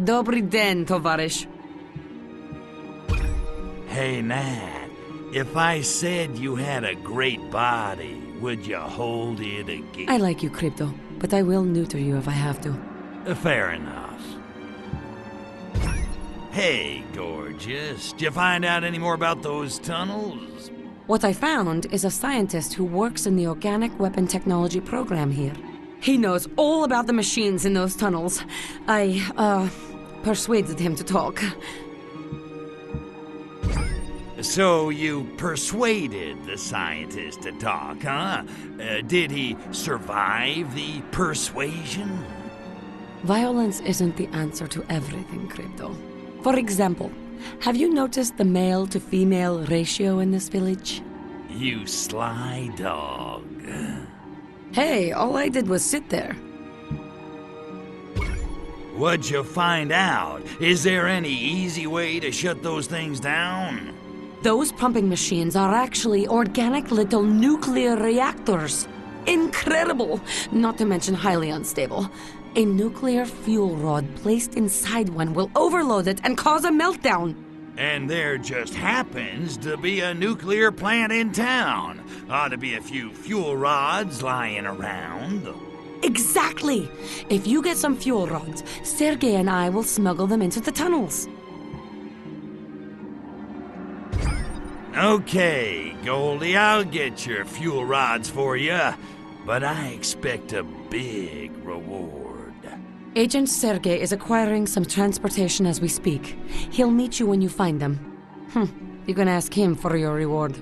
Dobry den, tovarzysz. Hey, Nat, if I said you had a great body, would you hold it again? I like you, Crypto, but I will neuter you if I have to. Fair enough. Hey, gorgeous, did you find out any more about those tunnels? What I found is a scientist who works in the organic weapon technology program here. He knows all about the machines in those tunnels. I, persuaded him to talk. So you persuaded the scientist to talk, huh? Did he survive the persuasion? Violence isn't the answer to everything, Crypto. For example, have you noticed the male-to-female ratio in this village? You sly dog. Hey, all I did was sit there. What'd you find out? Is there any easy way to shut those things down? Those pumping machines are actually organic little nuclear reactors. Incredible! Not to mention highly unstable. A nuclear fuel rod placed inside one will overload it and cause a meltdown. And there just happens to be a nuclear plant in town. Ought to be a few fuel rods lying around. Exactly! If you get some fuel rods, Sergei and I will smuggle them into the tunnels. Okay, Goldie, I'll get your fuel rods for you, but I expect a big reward. Agent Sergei is acquiring some transportation as we speak. He'll meet you when you find them. You can ask him for your reward.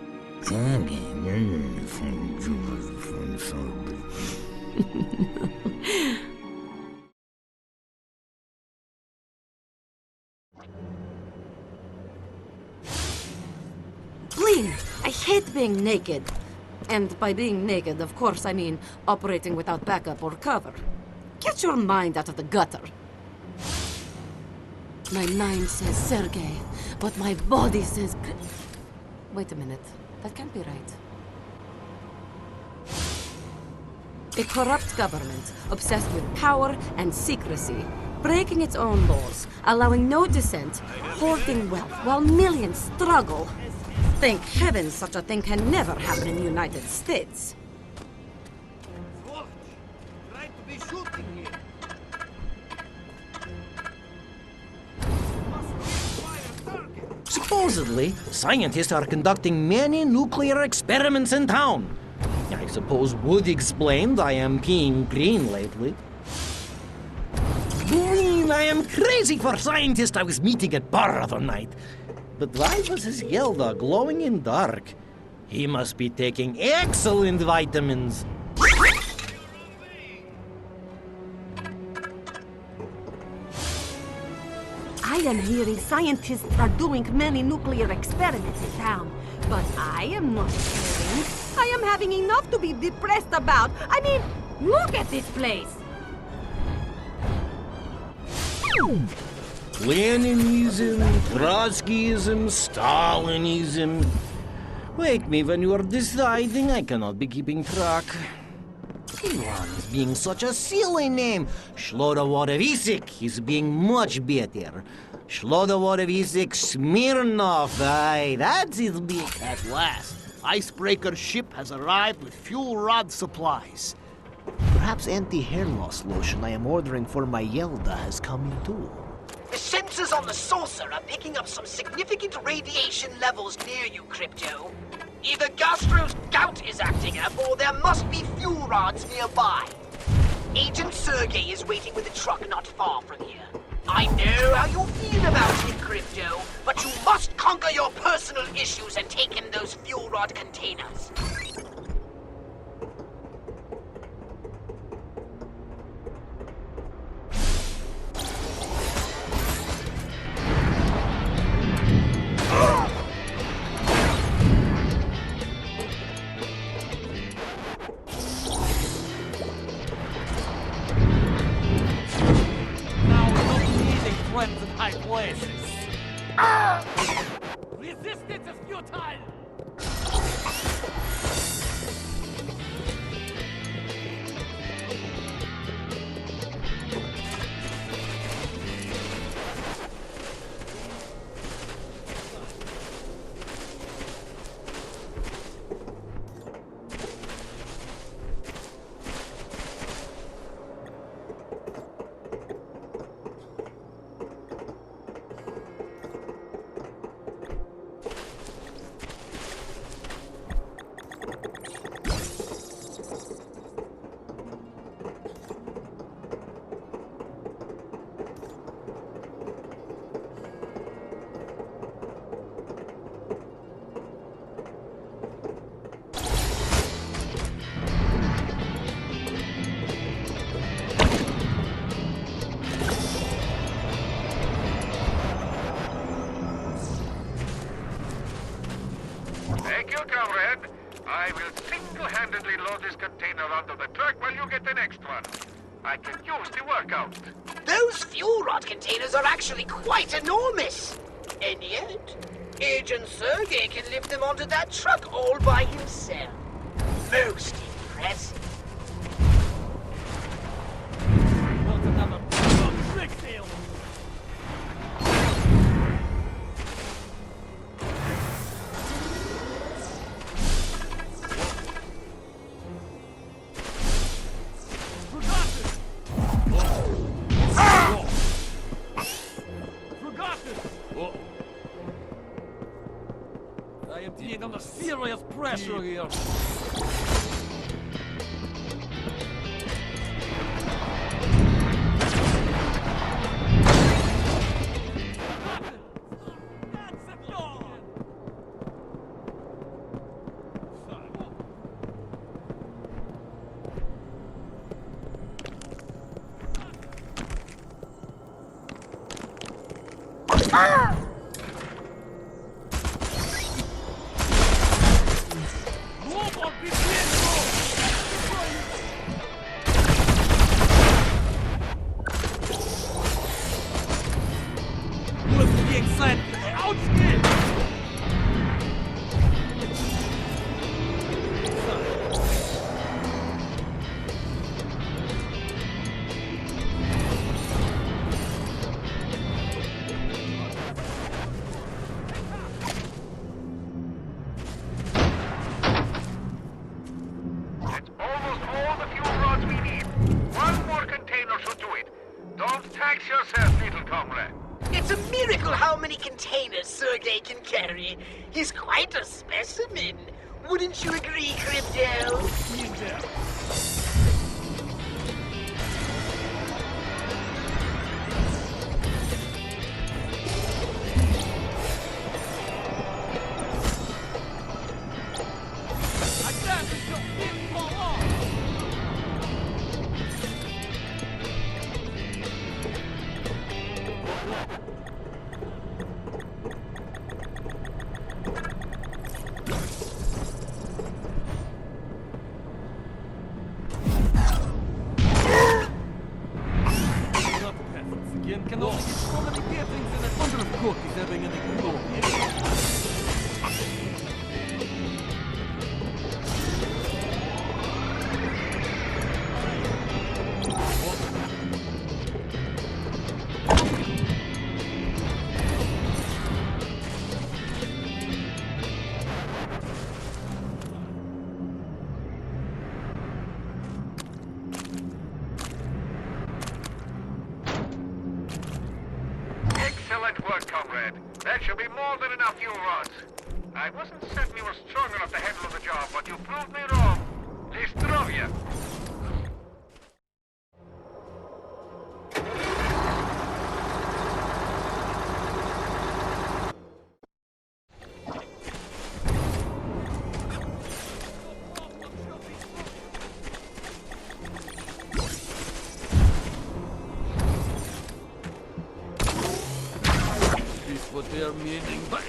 Clean! I hate being naked. And by being naked, of course, I mean operating without backup or cover. Get your mind out of the gutter. My mind says Sergei, but my body says... Wait a minute. That can't be right. A corrupt government, obsessed with power and secrecy, breaking its own laws, allowing no dissent, hoarding wealth while millions struggle. Thank heavens such a thing can never happen in the United States. Supposedly, scientists are conducting many nuclear experiments in town. I suppose would explain I am peeing green lately. Green, I am crazy for scientist I was meeting at bar other night. But why was his Yelda glowing in dark? He must be taking excellent vitamins. I am hearing scientists are doing many nuclear experiments in town, but I am not caring. I am having enough to be depressed about. I mean, look at this place. Leninism, Trotskyism, Stalinism. Wake me when you are deciding. I cannot be keeping track. Ivan is being such a silly name. Shlodovodovisik is being much better. Shlodovodovisik Smirnov. Aye, that's his big. At last, icebreaker ship has arrived with fuel rod supplies. Perhaps anti-hair loss lotion I am ordering for my Yelda has come in too. The sensors on the saucer are picking up some significant radiation levels near you, Crypto. Either Gastro's gout is acting up, or there must be fuel rods nearby. Agent Sergey is waiting with a truck not far from here. I know how you feel about him, Crypto, but you must conquer your personal issues and take in those fuel rod containers. Friends in high places. Resistance is futile! Thank you, comrade. I will single-handedly load this container onto the truck while you get the next one. I can use the workout. Those fuel rod containers are actually quite enormous. And yet, Agent Sergey can lift them onto that truck all by himself. Most impressive. Not another trick deal! I am being under serious pressure here. That's almost all the fuel rods we need. One more container should do it. Don't tax yourself, little comrade. It's a miracle how many containers Sergey can carry. He's quite a specimen. Wouldn't you agree, Crypto? Can only get so many gettings and a wonder of cookies having an ignore. Excellent work, comrade. That should be more than enough fuel rods. I wasn't certain you were strong enough to handle the job, but you proved me wrong. Listrovia. Is what they are meaning by...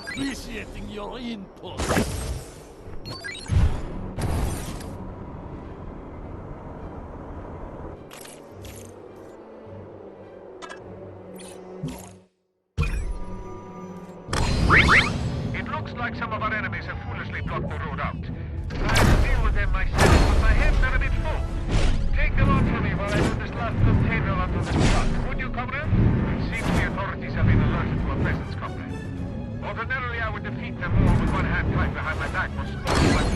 Appreciating your input. It looks like some of our enemies have foolishly blocked the road out. I'll deal with them myself, but my hands are a bit full. Take them on for me while I put this last container onto the truck. Would you, comrade? It seems the authorities have been alerted to a presence, comrade. Ordinarily, I would defeat them all with one hand tied behind my back for sport, but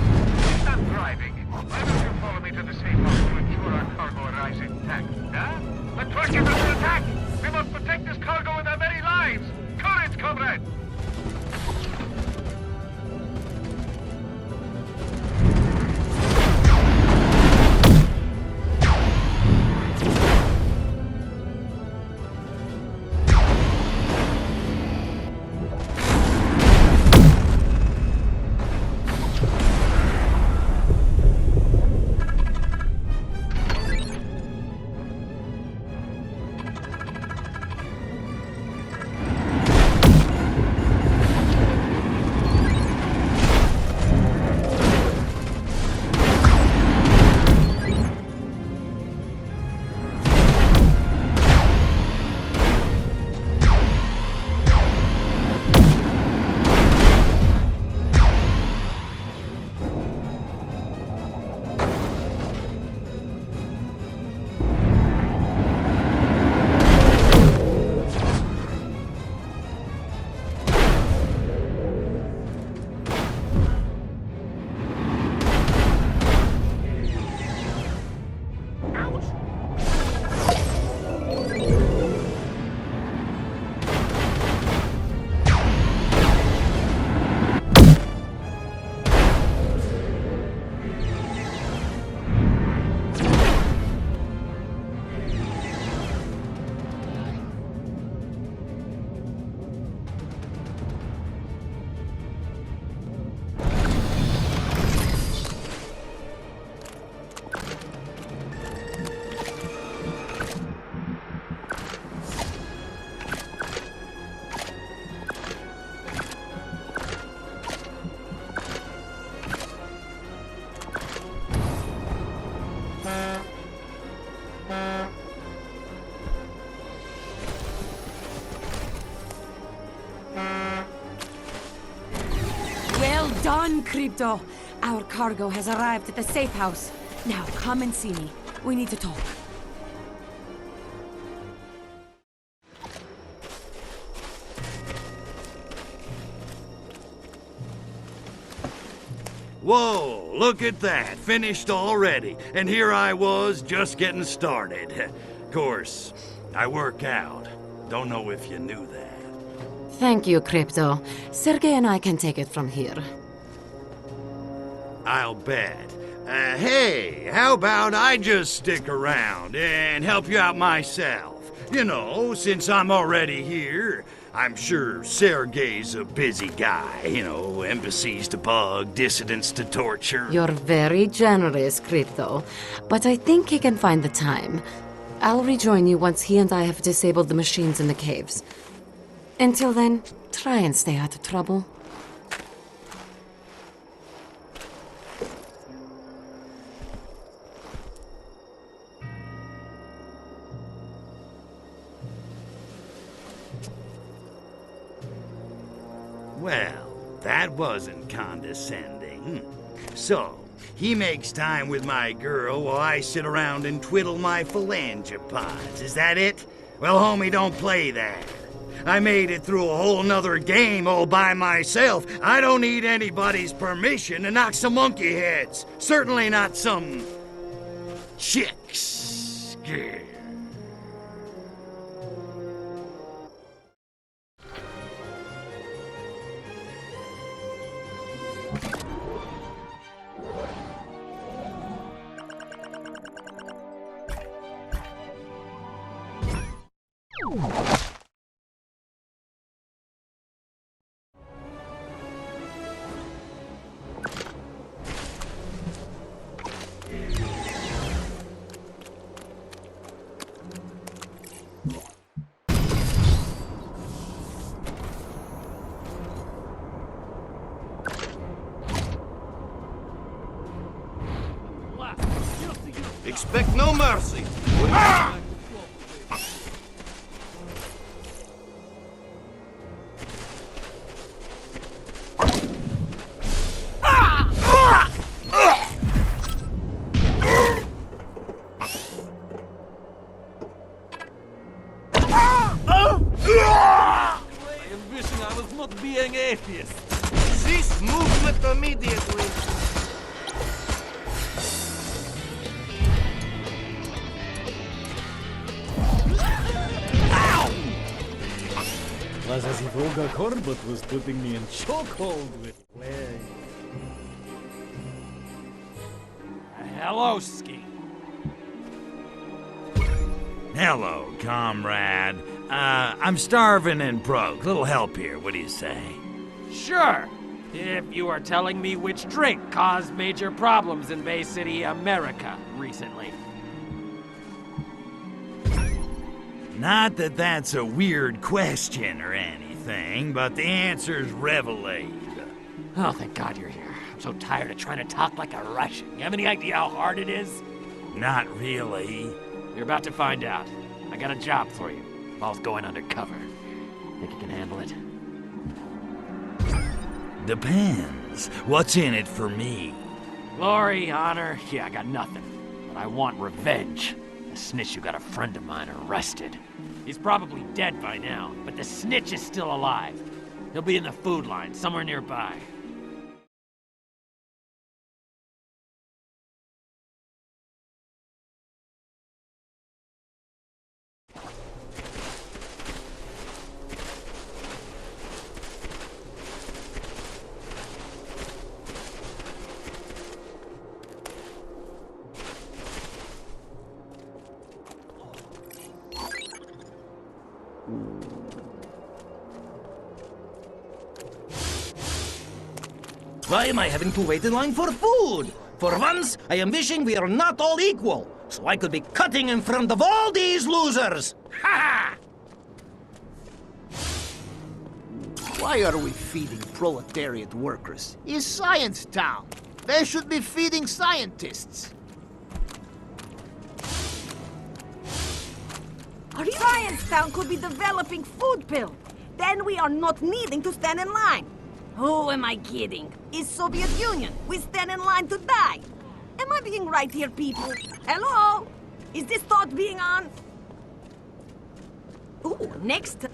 since I'm driving, why don't you follow me to the safe house to ensure our cargo arrives intact? Huh? The truck is under attack! We must protect this cargo with our very lives! Courage, comrade! Well done, Crypto. Our cargo has arrived at the safe house. Now, come and see me. We need to talk. Whoa, look at that. Finished already. And here I was, just getting started. Of course, I work out. Don't know if you knew that. Thank you, Crypto. Sergey and I can take it from here. I'll bet. Hey, how about I just stick around and help you out myself? You know, since I'm already here, I'm sure Sergey's a busy guy. You know, embassies to bug, dissidents to torture. You're very generous, Crypto. But I think he can find the time. I'll rejoin you once he and I have disabled the machines in the caves. Until then, try and stay out of trouble. Well, that wasn't condescending. So, he makes time with my girl while I sit around and twiddle my phalangopods. Is that it? Well, homie, don't play that. I made it through a whole nother game all by myself. I don't need anybody's permission to knock some monkey heads. Certainly not some chicks. Yeah. Expect no mercy. I am wishing I was not being atheist. Cease movement immediately. Was as if Olga Corbett was putting me in chokehold with leg. Hello, Ski. Hello, comrade. I'm starving and broke. Little help here, what do you say? Sure. If you are telling me which drink caused major problems in Bay City, America, recently. Not that that's a weird question or anything, but the answer's Revelade. Oh, thank God you're here. I'm so tired of trying to talk like a Russian. You have any idea how hard it is? Not really. You're about to find out. I got a job for you. Involves going undercover. Think you can handle it? Depends. What's in it for me? Glory, honor, yeah, I got nothing. But I want revenge. The snitch who got a friend of mine arrested. He's probably dead by now, but the snitch is still alive. He'll be in the food line, somewhere nearby. Why am I having to wait in line for food? For once, I am wishing we are not all equal, so I could be cutting in front of all these losers! Ha ha! Why are we feeding proletariat workers? It's Science Town. They should be feeding scientists. Science Town could be developing food pill. Then we are not needing to stand in line. Who am I kidding? It's Soviet Union. We stand in line to die. Am I being right here, people? Hello? Is this thought being on? Ooh, next.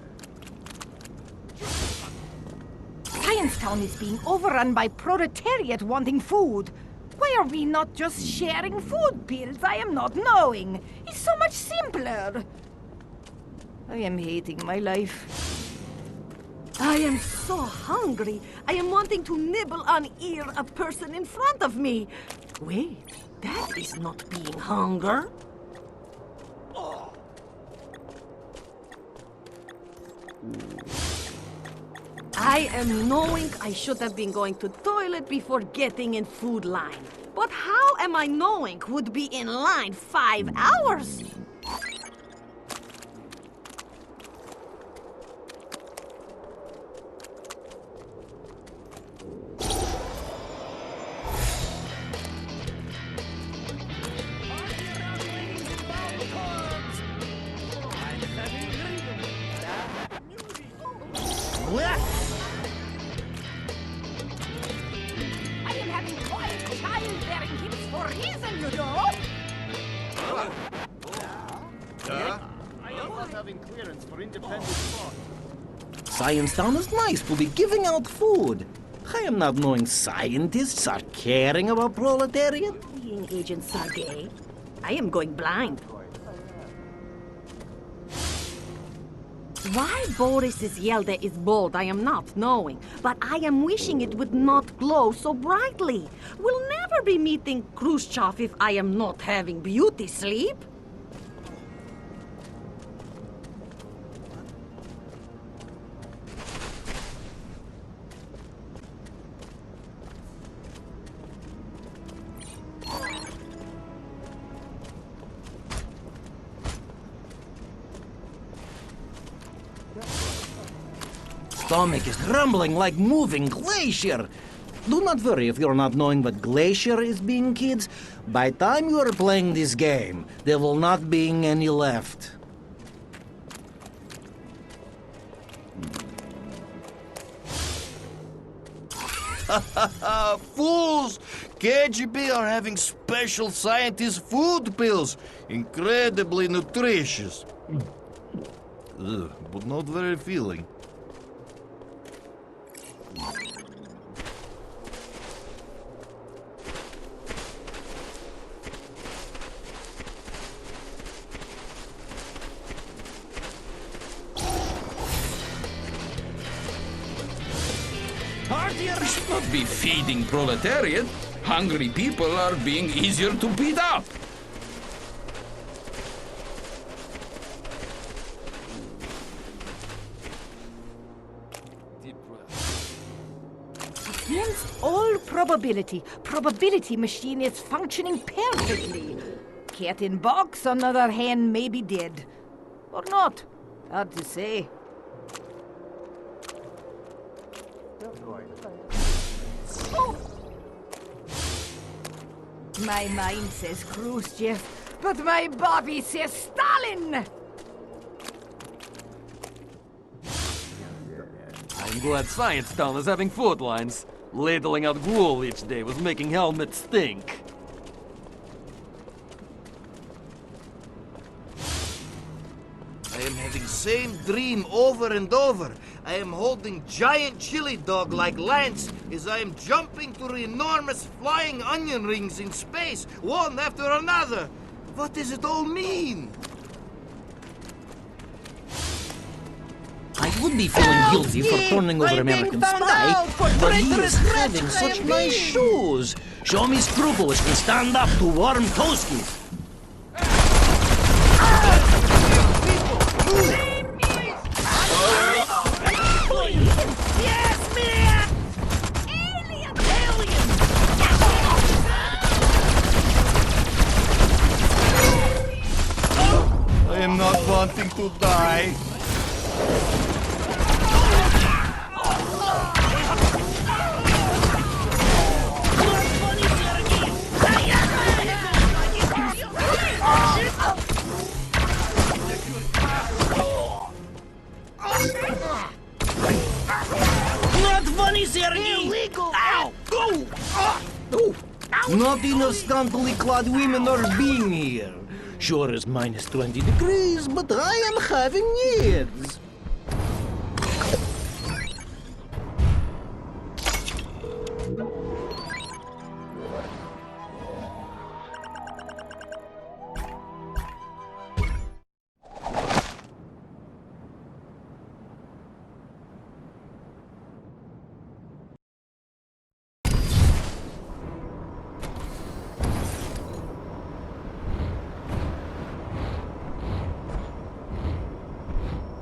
Science Town is being overrun by proletariat wanting food. Why are we not just sharing food pills? I am not knowing. It's so much simpler. I am hating my life. I am so hungry. I am wanting to nibble on ear a person in front of me. Wait, that is not being hunger. I am knowing I should have been going to toilet before getting in food line. But how am I knowing would be in line 5 hours? I am having quiet childbearing hips for a reason, you know. I am not having clearance for independent thought. Science Town is nice to be giving out food. I am not knowing scientists are caring about proletariat. Being Agent Sergei, I am going blind. Why Boris's Yelda is bold, I am not knowing, but I am wishing it would not glow so brightly. We'll never be meeting Khrushchev if I am not having beauty sleep. Stomach is rumbling like moving glacier. Do not worry if you're not knowing what glacier is being, kids. By time you are playing this game, there will not be any left. Fools! KGB are having special scientist food pills. Incredibly nutritious. Ugh, but not very filling. Partiers should not be feeding proletariat. Hungry people are being easier to beat up. Against all probability machine is functioning perfectly. Cat in box, on the other hand, may be dead. Or not. Hard to say. Oh. My mind says Khrushchev, but my body says Stalin! I'm glad Science Town is having food lines. Ladling out gruel each day was making helmets stink. I am having same dream over and over. I am holding giant chili dog like Lance as I am jumping through enormous flying onion rings in space, one after another. What does it all mean? I would be feeling guilty for turning over American Spy, but he is having such nice shoes. Show me scruples to stand up to warm toasties. Yes, man! Alien! I am not wanting to die. Not funny, Sergei! Illegal! Ow! Go! Oh! Not enough scantily clad women are being here. Sure it's minus 20 degrees, but I am having needs.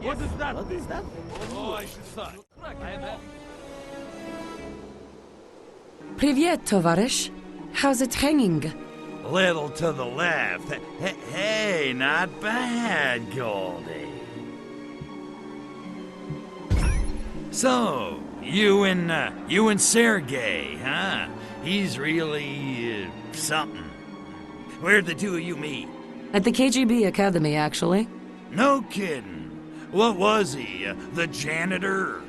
What is that? What is that? Oh, I should thought. I am having... Привет, товарищ. How's it hanging? Little to the left. Hey, not bad, Goldie. So, you and Sergei, huh? He's really, something. Where'd the two of you meet? At the KGB Academy, actually. No kidding. What was he, the janitor?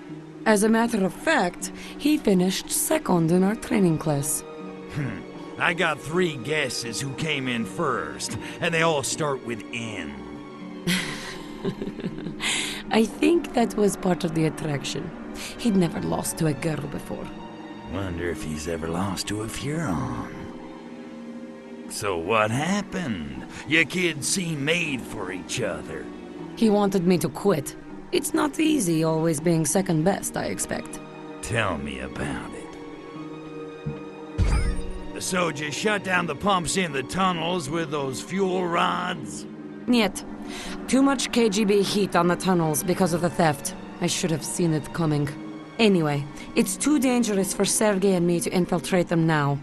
As a matter of fact, he finished second in our training class. I got 3 guesses who came in first, and they all start with N. I think that was part of the attraction. He'd never lost to a girl before. Wonder if he's ever lost to a Furon. So what happened? You kids seem made for each other. He wanted me to quit. It's not easy always being second best, I expect. Tell me about it. So just shut down the pumps in the tunnels with those fuel rods? Yet. Too much KGB heat on the tunnels because of the theft. I should have seen it coming. Anyway, it's too dangerous for Sergei and me to infiltrate them now.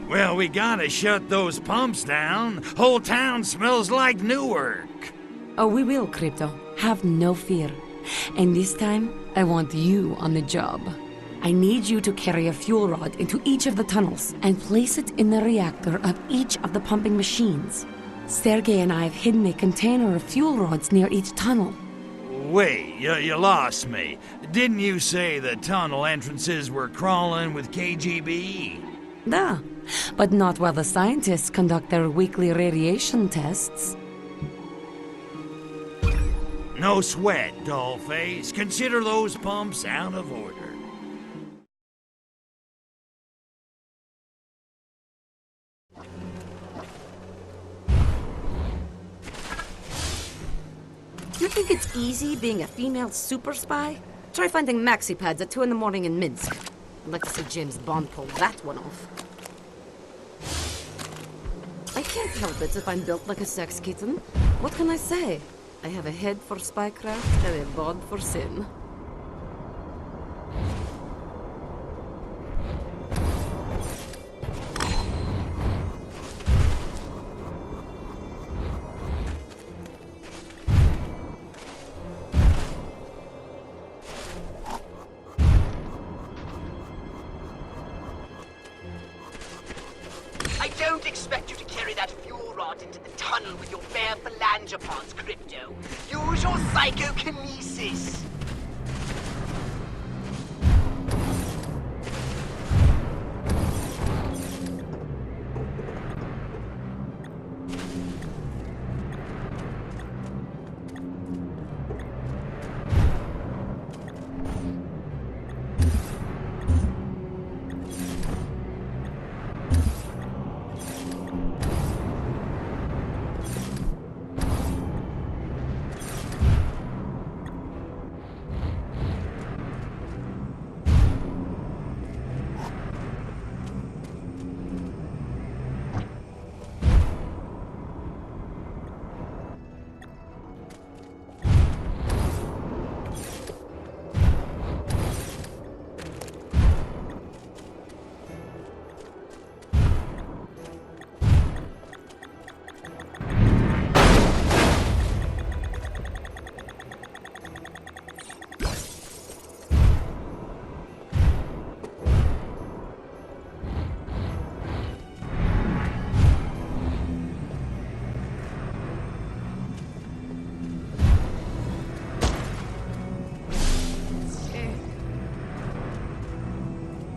Well, we gotta shut those pumps down. Whole town smells like Newark. Oh, we will, Crypto. Have no fear. And this time, I want you on the job. I need you to carry a fuel rod into each of the tunnels and place it in the reactor of each of the pumping machines. Sergei and I have hidden a container of fuel rods near each tunnel. Wait, you lost me. Didn't you say the tunnel entrances were crawling with KGB? Duh. But not while the scientists conduct their weekly radiation tests. No sweat, dollface. Consider those pumps out of order. You think it's easy being a female super spy? Try finding maxi pads at 2 in the morning in Minsk. I'd like to see James Bond pull that one off. I can't help it if I'm built like a sex kitten. What can I say? I have a head for spycraft and a bod for sin. I don't expect you to carry that fuel rod into the tunnel with your bare phalangopods, Crypto. Use your psychokinesis.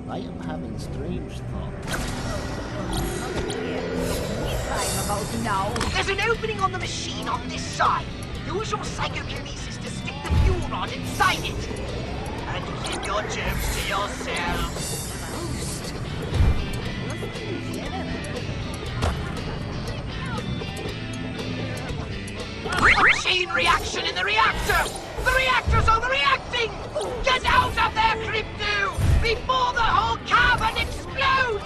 I am having strange thoughts. About now. There's an opening on the machine on this side. Use your psychokinesis to stick the fuel rod inside it. And keep your jokes to yourself. A chain reaction in the reactor! The reactor's overreacting! Get out of there, Crypto! Before the whole cavern explodes!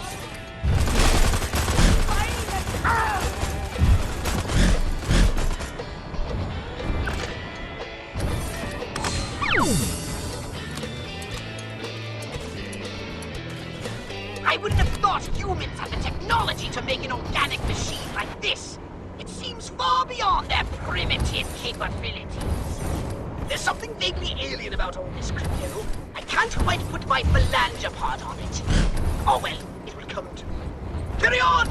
I wouldn't have thought humans had the technology to make an organic machine like this. It seems far beyond their primitive capabilities. There's something vaguely alien about all this, Crypto. I can't quite put my phalangopod on it. Oh well, it will come to me. Carry on!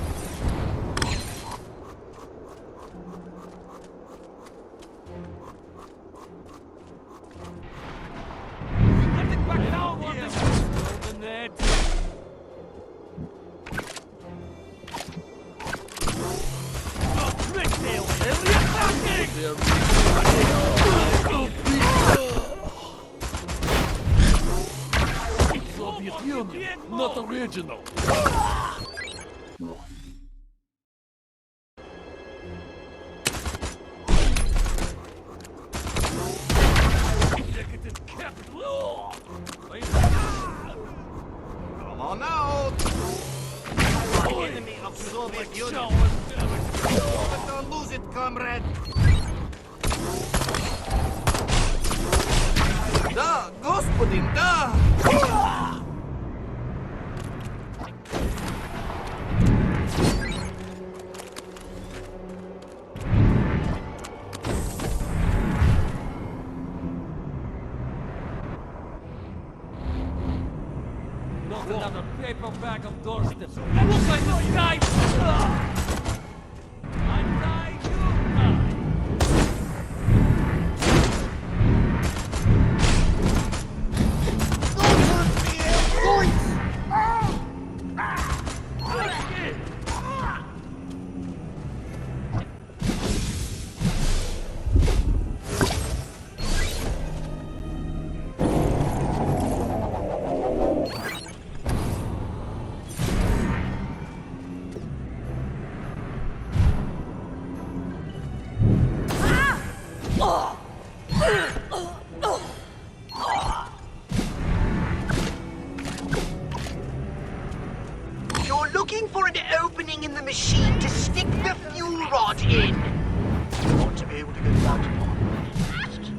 original. Come on now! Enemy of Soviet Union! But don't lose it, comrade! Да, господин, да! Not another paper bag of doorsteps. I will find this guy! I die, you die! You're looking for an opening in the machine to stick the fuel rod in. You want to be able to get that fast.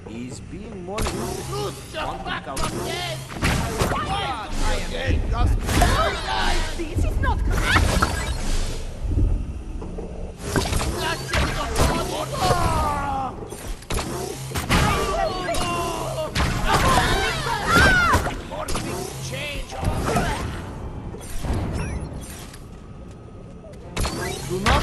He's being more ruthless. This is not correct! Do not...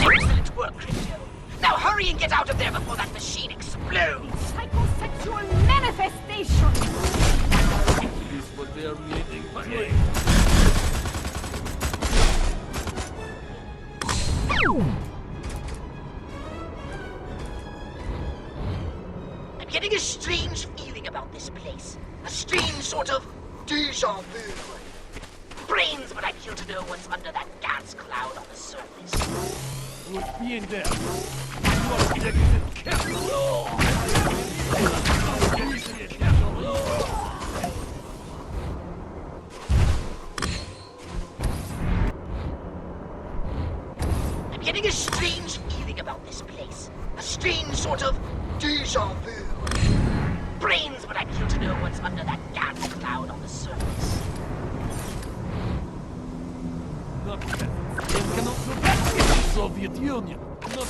Excellent work, Crypto. Now hurry and get out of there before that machine explodes. Psychosexual manifestation! This is what they're meeting. Hey. I'm getting a strange feeling about this place. A strange sort of deja vu. Brains, but I'm here to know what's under that gas cloud on the surface. Who's being there? You are executive captain. I'm getting a strange feeling about this place. A strange sort of deja vu. Brains, but I'm here to know what's under that gas cloud on the surface. Not that. They cannot go back to the Soviet Union. Not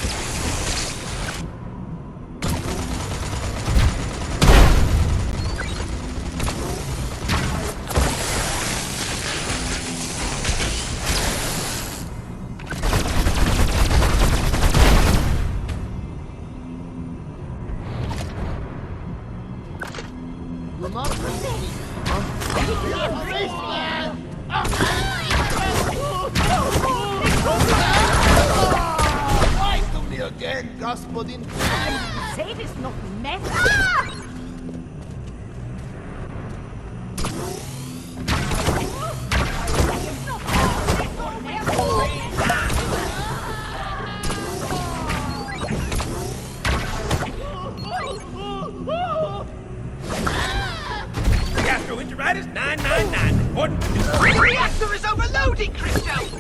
Господин... Say this not mess. Gastroenteritis 999. Reactor is overloading, Christo!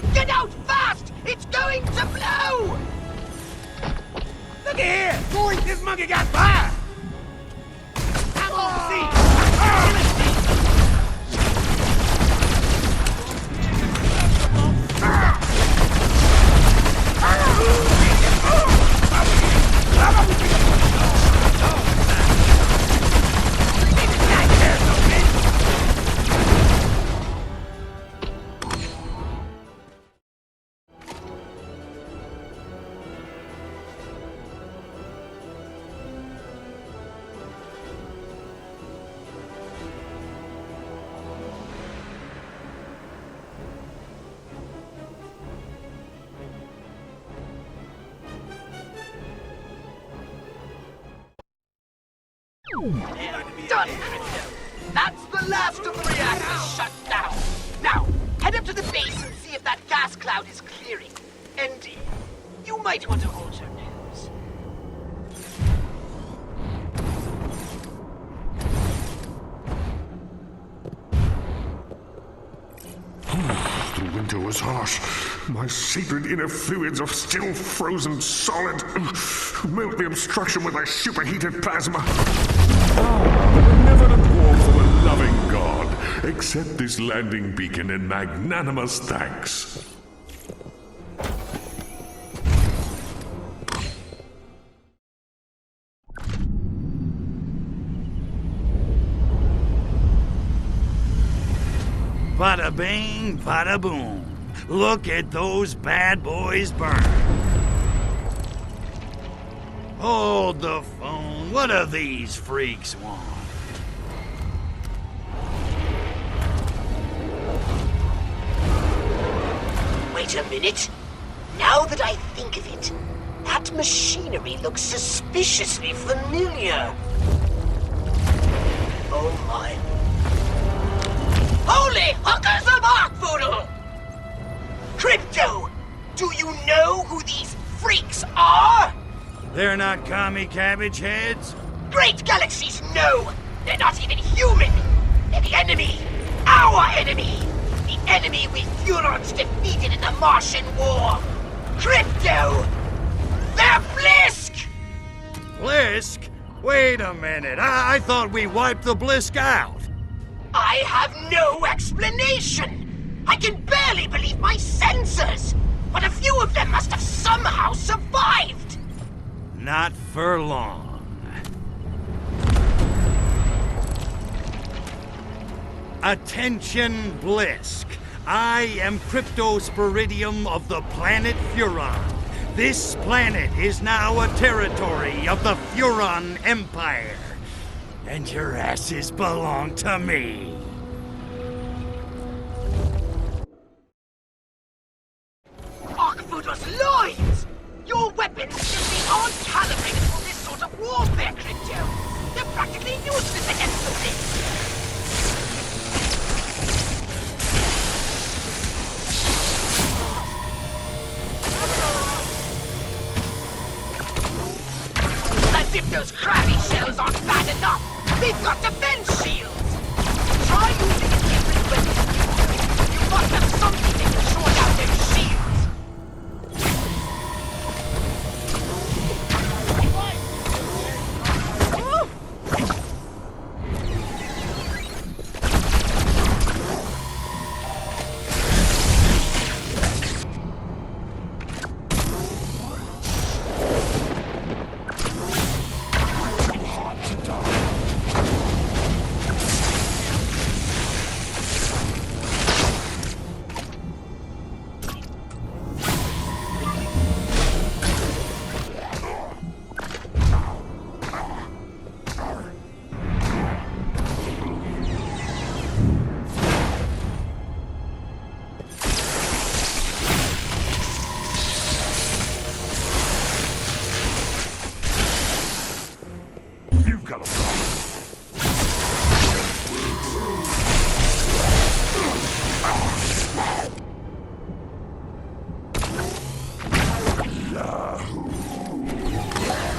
Looky here! This monkey got fire! I'm on the scene! Done, Crypto. That's the last of the reactors shut down. Now, head up to the base and see if that gas cloud is clearing. And you might want to hold your nose. The winter was harsh. My sacred inner fluids are still frozen solid. Melt the obstruction with thy superheated plasma. The benevolent warmth of a loving God. Accept this landing beacon in magnanimous thanks. Bada bing, bada boom. Look at those bad boys burn. Hold the phone. What do these freaks want? Wait a minute. Now that I think of it, that machinery looks suspiciously familiar. Oh my. Holy hookers of Arkvoodle! Crypto, do you know who these freaks are? They're not commie cabbage heads? Great galaxies, no! They're not even human! They're the enemy! Our enemy! The enemy we Furons defeated in the Martian War! Crypto! They're Blisk! Blisk? Wait a minute. I thought we wiped the Blisk out. I have no explanation! I can barely believe my senses! But a few of them must have somehow survived! Not for long. Attention, Blisk. I am Cryptosporidium of the planet Furon. This planet is now a territory of the Furon Empire. And your asses belong to me. Arkvoodle's loins! Your weapons simply aren't calibrated for this sort of warfare, Crypto! They're practically useless against the Blisk! As if those crabby shells aren't bad enough! They've got defense shields! Try using a different weapon! You must have something that can short out their shields!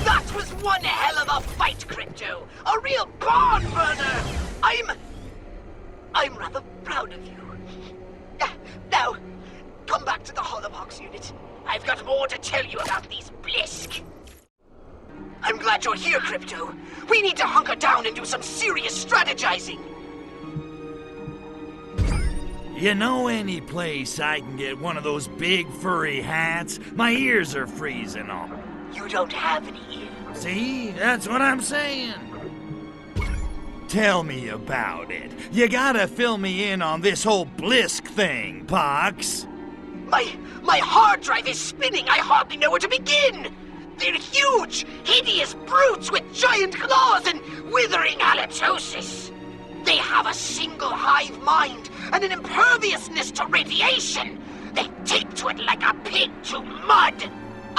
That was one hell of a fight, Crypto! A real barn burner! I'm rather proud of you. Now, come back to the Holobox unit. I've got more to tell you about these Blisk. I'm glad you're here, Crypto. We need to hunker down and do some serious strategizing. You know any place I can get one of those big furry hats? My ears are freezing off. You don't have any ears. See? That's what I'm saying. Tell me about it. You gotta fill me in on this whole Blisk thing, Pox. My hard drive is spinning. I hardly know where to begin. They're huge, hideous brutes with giant claws and withering halitosis. They have a single hive mind and an imperviousness to radiation. They take to it like a pig to mud.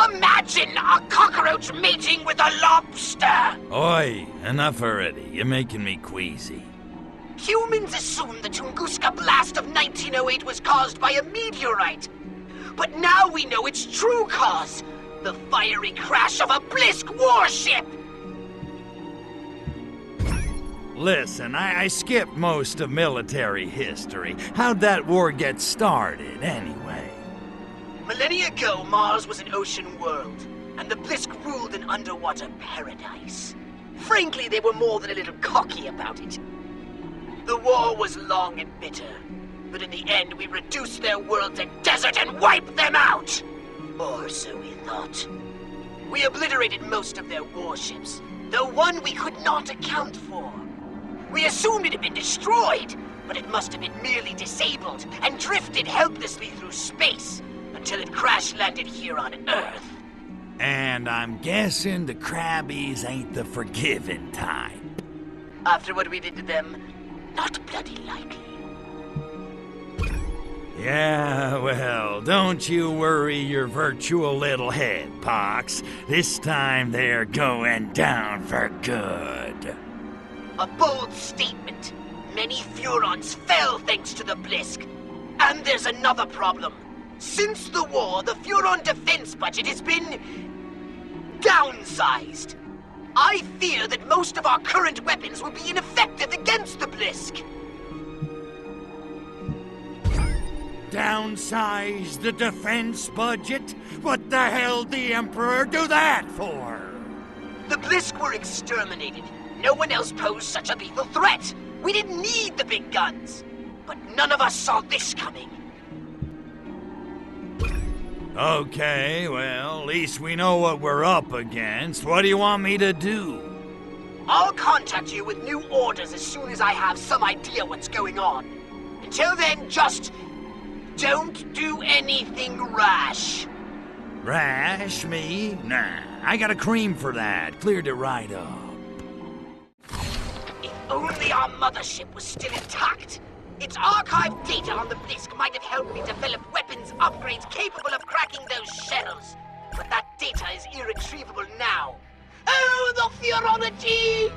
Imagine a cockroach mating with a lobster. Oi, enough already. You're making me queasy. Humans assumed the Tunguska blast of 1908 was caused by a meteorite. But now we know its true cause. The fiery crash of a Blisk warship! Listen, I skipped most of military history. How'd that war get started, anyway? Millennia ago, Mars was an ocean world, and the Blisk ruled an underwater paradise. Frankly, they were more than a little cocky about it. The war was long and bitter, but in the end we reduced their world to desert and wiped them out! Or so we thought. We obliterated most of their warships, though one we could not account for. We assumed it had been destroyed, but it must have been merely disabled and drifted helplessly through space until it crash-landed here on Earth. And I'm guessing the Crabbies ain't the forgiving type. After what we did to them, not bloody likely. Yeah, well, don't you worry your virtual little head, Pox. This time they're going down for good. A bold statement. Many Furons fell thanks to the Blisk. And there's another problem. Since the war, the Furon defense budget has been downsized. I fear that most of our current weapons will be ineffective against the Blisk. Downsize the defense budget? What the hell did the Emperor do that for? The Blisk were exterminated. No one else posed such a lethal threat. We didn't need the big guns. But none of us saw this coming. Okay, well, at least we know what we're up against. What do you want me to do? I'll contact you with new orders as soon as I have some idea what's going on. Until then, just don't do anything rash. Rash, me? Nah, I got a cream for that. Cleared it right up. If only our mothership was still intact. Its archived data on the Blisk might have helped me develop weapons upgrades capable of cracking those shells. But that data is irretrievable now. Oh, the Furonology!